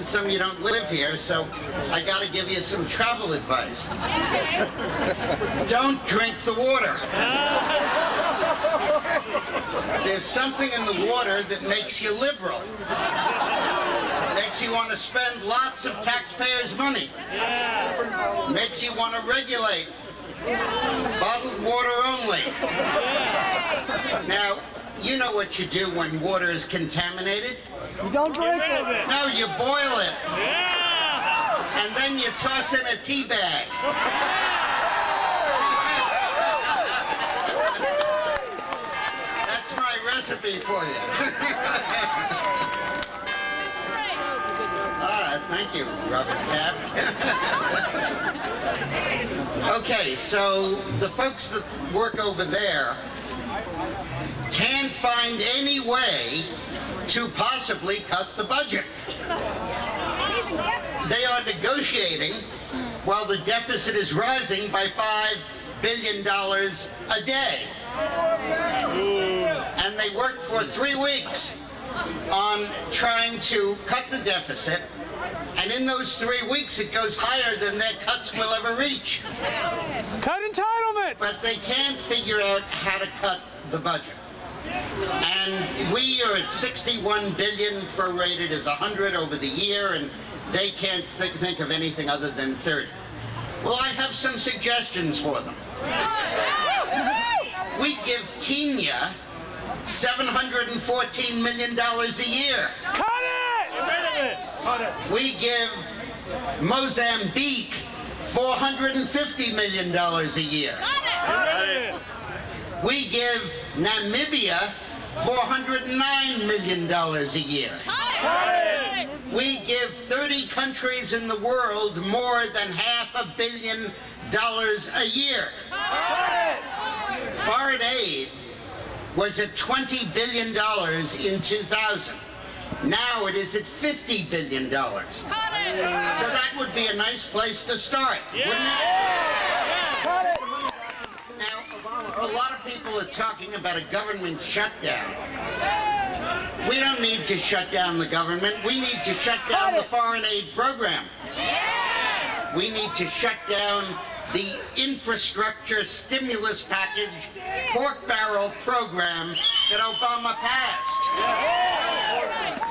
Some you don't live here, so I got to give you some travel advice. Don't drink the water. There's something in the water that makes you liberal. Makes you want to spend lots of taxpayers' money. Makes you want to regulate. Bottled water only. Now, you know what you do when water is contaminated? You don't drink it. No, you boil it. Yeah. And then you toss in a tea bag. That's my recipe for you. Thank you, Robert Taft. Okay, so the folks that work over there can't find any way to possibly cut the budget. They are negotiating while the deficit is rising by $5 billion a day. And they work for 3 weeks on trying to cut the deficit, and in those 3 weeks it goes higher than their cuts will ever reach. Cut entitlements! But they can't figure out how to cut the budget. And we are at 61 billion, prorated as 100 over the year, and they can't think of anything other than 30. Well, I have some suggestions for them. We give Kenya $714 million a year. Cut it! Cut it! We give Mozambique $450 million a year. Cut it! We give Namibia $409 million a year. We give 30 countries in the world more than $500 million a year. Foreign aid was at $20 billion in 2000. Now it is at $50 billion. So that would be a nice place to start, wouldn't it? Now, a lot of people are talking about a government shutdown. We don't need to shut down the government. We need to shut down the foreign aid program. We need to shut down the infrastructure stimulus package, pork barrel program that Obama passed.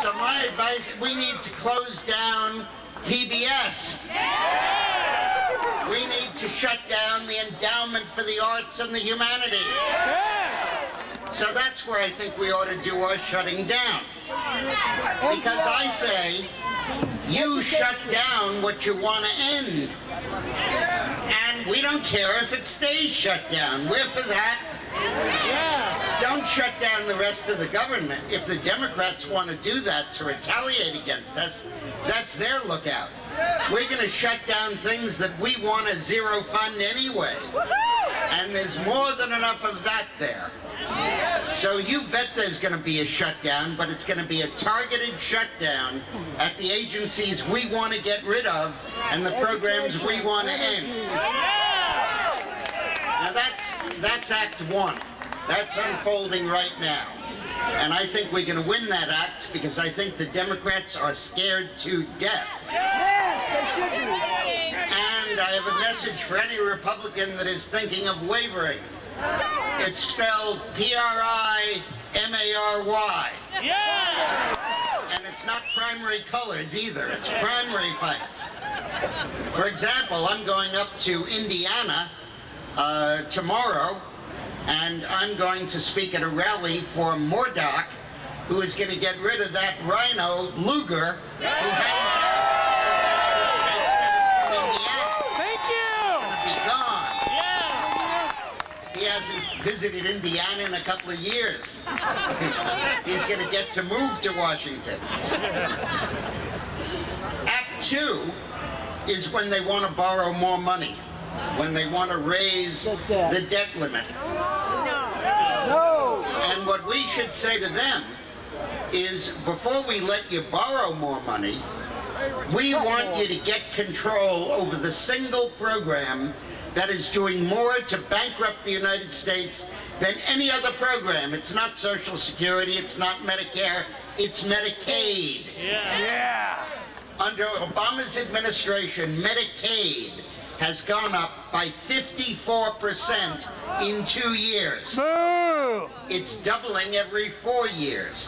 So my advice, we need to close down PBS. We need to shut down the endowment for the arts and the humanities. So that's where I think we ought to do our shutting down. Because I say, you shut down what you want to end. And we don't care if it stays shut down. We're for that. Don't shut down the rest of the government. If the Democrats want to do that to retaliate against us, that's their lookout. We're going to shut down things that we want to zero fund anyway. And there's more than enough of that there. So you bet there's going to be a shutdown, but it's going to be a targeted shutdown at the agencies we want to get rid of and the programs we want to end. Now that's Act 1. That's unfolding right now. And I think we're going to win that act because I think the Democrats are scared to death. And I have a message for any Republican that is thinking of wavering. It's spelled P-R-I-M-A-R-Y. And it's not primary colors either. It's primary fights. For example, I'm going up to Indiana tomorrow, and I'm going to speak at a rally for Murdoch, who is going to get rid of that rhino, Lugar, who hangs out in the United States Senate from Indiana. Thank you! He's going to be gone. He hasn't visited Indiana in a couple of years. He's going to get to move to Washington. Act 2 is when they want to borrow more money, when they want to raise the debt limit. No! And what we should say to them is, before we let you borrow more money, we want you to get control over the single program that is doing more to bankrupt the United States than any other program. It's not Social Security, it's not Medicare, it's Medicaid. Yeah. Under Obama's administration, Medicaid has gone up by 54% in 2 years. Boo! It's doubling every 4 years.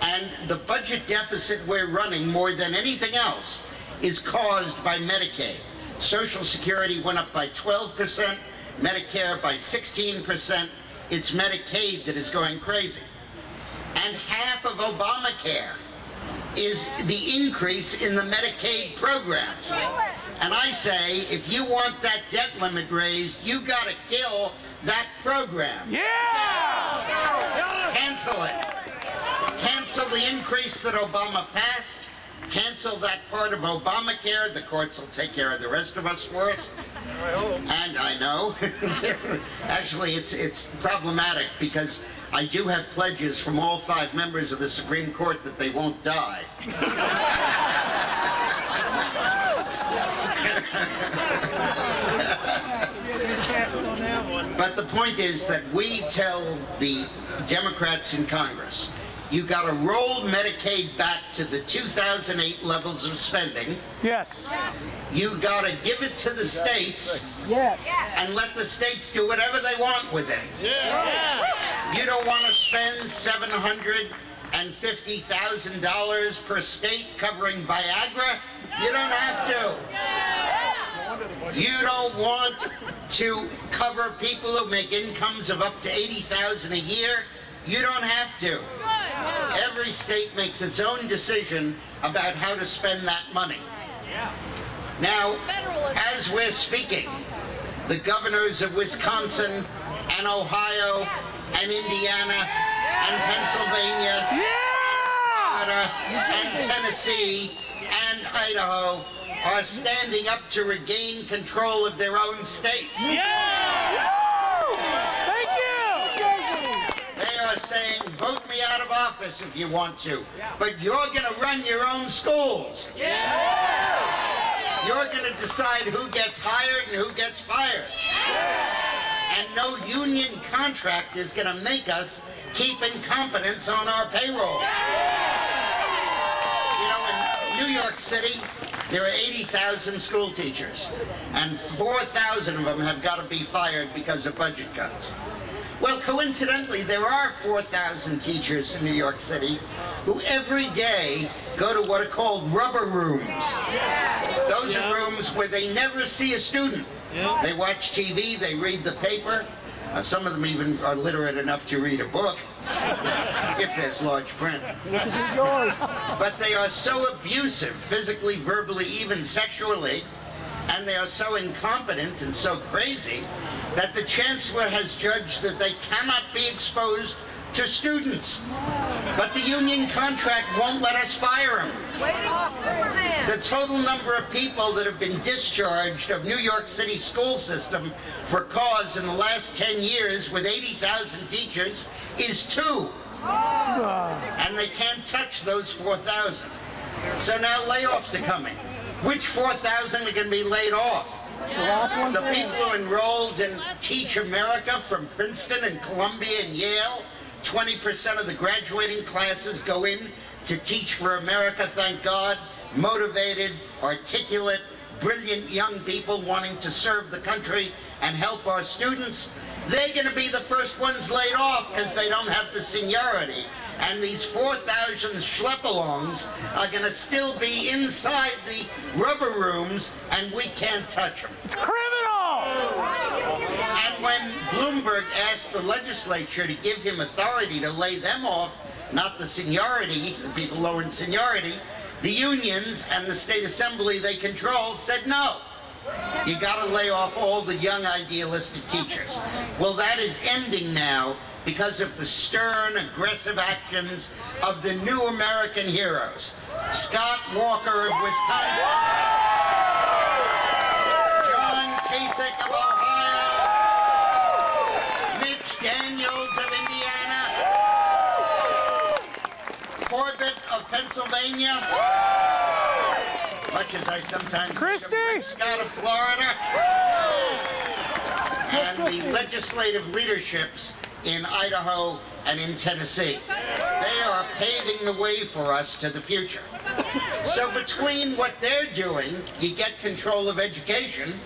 And the budget deficit we're running more than anything else is caused by Medicaid. Social Security went up by 12%, Medicare by 16%. It's Medicaid that is going crazy. And half of Obamacare is the increase in the Medicaid program. And I say, if you want that debt limit raised, you got to kill that program. Yeah! Cancel it. Cancel the increase that Obama passed. Cancel that part of Obamacare. The courts will take care of the rest of us for us. And I know. Actually, it's problematic because I do have pledges from all 5 members of the Supreme Court that they won't die. But the point is that we tell the Democrats in Congress, you got to roll Medicaid back to the 2008 levels of spending. Yes. You got to give it to the states. Yes. And let the states do whatever they want with it. Yeah. You don't want to spend $750,000 per state covering Viagra? You don't have to. You don't want to cover people who make incomes of up to $80,000 a year? You don't have to. Every state makes its own decision about how to spend that money. Now, as we're speaking, the governors of Wisconsin and Ohio and Indiana and Pennsylvania and Tennessee and Idaho are standing up to regain control of their own states. Yeah! Thank you! They are saying, vote me out of office if you want to, but you're going to run your own schools. You're going to decide who gets hired and who gets fired. And no union contract is going to make us keep incompetence on our payroll. You know, in New York City, there are 80,000 school teachers, and 4,000 of them have got to be fired because of budget cuts. Well, coincidentally, there are 4,000 teachers in New York City who every day go to what are called rubber rooms. Those are rooms where they never see a student. They watch TV, they read the paper. Some of them even are literate enough to read a book, if there's large print. But they are so abusive, physically, verbally, even sexually, and they are so incompetent and so crazy that the chancellor has judged that they cannot be exposed to students. But the union contract won't let us fire them. The total number of people that have been discharged of New York City school system for cause in the last 10 years with 80,000 teachers is 2. And they can't touch those 4,000. So now layoffs are coming. Which 4,000 are going to be laid off? The people who enrolled in Teach America from Princeton and Columbia and Yale. 20% of the graduating classes go in to Teach for America, thank God. Motivated, articulate, brilliant young people wanting to serve the country and help our students. They're going to be the first ones laid off because they don't have the seniority. And these 4,000 schlepp-alongs are going to still be inside the rubber rooms, and we can't touch them. It's criminal! And when Bloomberg asked the legislature to give him authority to lay them off, not the seniority, the people low in seniority, the unions and the state assembly they control said no. You got to lay off all the young idealistic teachers. Well, that is ending now because of the stern, aggressive actions of the new American heroes. Scott Walker of Wisconsin, John Kasich of Ohio, Mitch Daniels of Indiana, Corbett of Pennsylvania, much as I sometimes think of Rick Scott of Florida, and the legislative leaderships in Idaho and in Tennessee. They are paving the way for us to the future. So between what they're doing, you get control of education,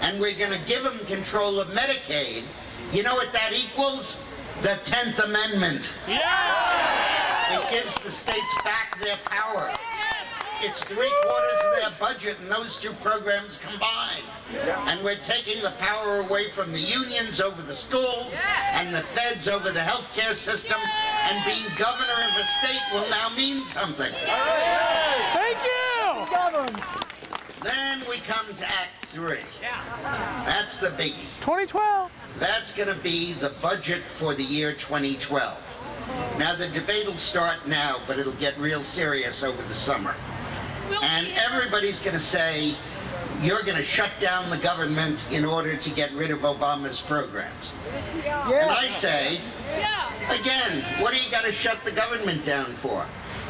and we're going to give them control of Medicaid. You know what that equals? The 10th Amendment. It gives the states back their power. It's 3/4 of their budget in those two programs combined. And we're taking the power away from the unions over the schools and the feds over the healthcare system, and being governor of a state will now mean something. Thank you! Then we come to Act 3. That's the biggie. 2012. That's going to be the budget for the year 2012. Now, the debate will start now, but it'll get real serious over the summer. And everybody's going to say, you're going to shut down the government in order to get rid of Obama's programs. And I say, again, what do you got to shut the government down for?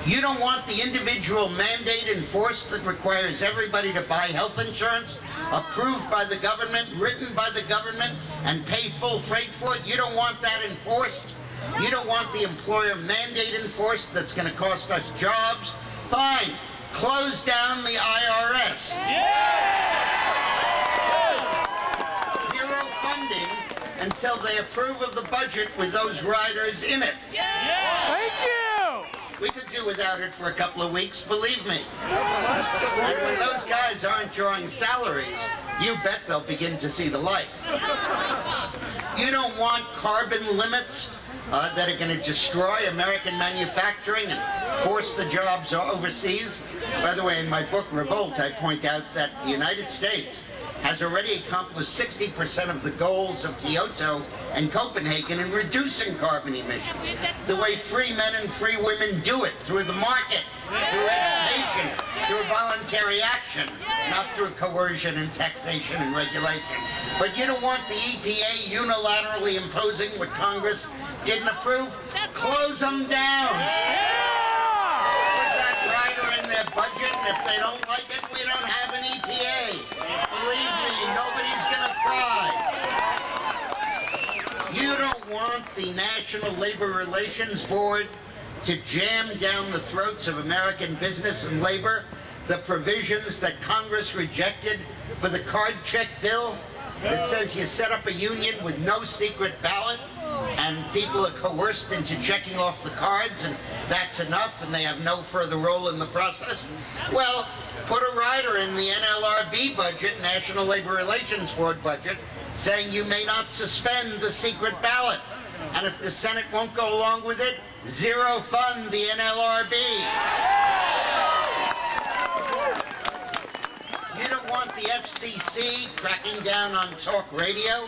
You don't want the individual mandate enforced that requires everybody to buy health insurance, approved by the government, written by the government, and pay full freight for it? You don't want that enforced? You don't want the employer mandate enforced that's going to cost us jobs? Fine. Close down the IRS. Zero funding until they approve of the budget with those riders in it. Thank you! We could do without it for a couple of weeks, believe me. And when those guys aren't drawing salaries, you bet they'll begin to see the light. You don't want carbon limits that are going to destroy American manufacturing and force the jobs overseas. By the way, in my book, Revolt, I point out that the United States has already accomplished 60% of the goals of Kyoto and Copenhagen in reducing carbon emissions. The way free men and free women do it, through the market, through education, through voluntary action, not through coercion and taxation and regulation. But you don't want the EPA unilaterally imposing what Congress didn't approve? Close them down. Put that rider in their budget, and if they don't like it, we don't have an EPA. Believe me, nobody's gonna cry. You don't want the National Labor Relations Board to jam down the throats of American business and labor the provisions that Congress rejected for the card check bill that says you set up a union with no secret ballot and people are coerced into checking off the cards and that's enough and they have no further role in the process. Well, put a rider in the NLRB budget, National Labor Relations Board budget, saying you may not suspend the secret ballot. And if the Senate won't go along with it, zero fund the NLRB. You don't want the FCC cracking down on talk radio?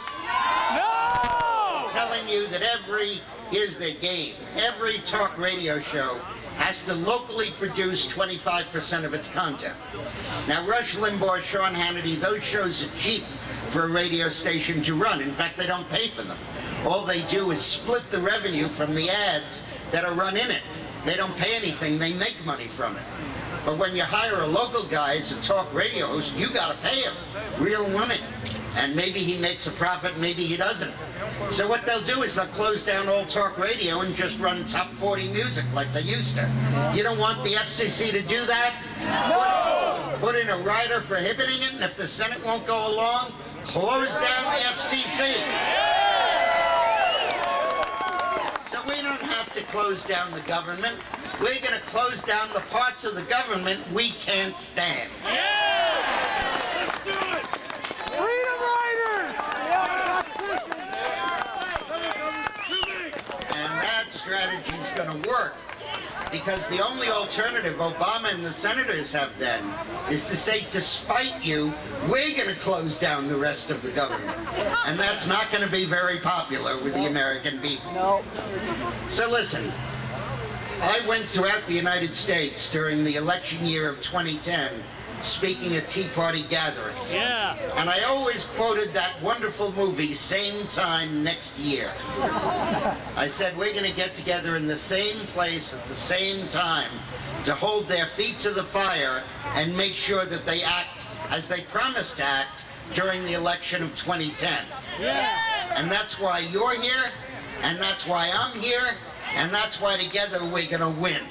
No! Telling you that here's their game, every talk radio show has to locally produce 25% of its content. Now, Rush Limbaugh, Sean Hannity, those shows are cheap for a radio station to run. In fact, they don't pay for them. All they do is split the revenue from the ads that are run in it. They don't pay anything, they make money from it. But when you hire a local guy as a talk radio host, you gotta pay him real money. And maybe he makes a profit, maybe he doesn't. So what they'll do is they'll close down all talk radio and just run top 40 music like they used to. You don't want the FCC to do that? No! Put in a rider prohibiting it, and if the Senate won't go along, close down the FCC. So we don't have to close down the government. We're going to close down the parts of the government we can't stand. Let's do it! Freedom Riders! And that strategy is going to work because the only alternative Obama and the senators have then is to say, to spite you, we're going to close down the rest of the government. And that's not going to be very popular with the American people. No. So listen, I went throughout the United States during the election year of 2010 speaking at Tea Party gatherings. Yeah. And I always quoted that wonderful movie, Same Time Next Year. I said, we're going to get together in the same place at the same time to hold their feet to the fire and make sure that they act as they promised to act during the election of 2010. Yeah. And that's why you're here, and that's why I'm here, and that's why together we're going to win.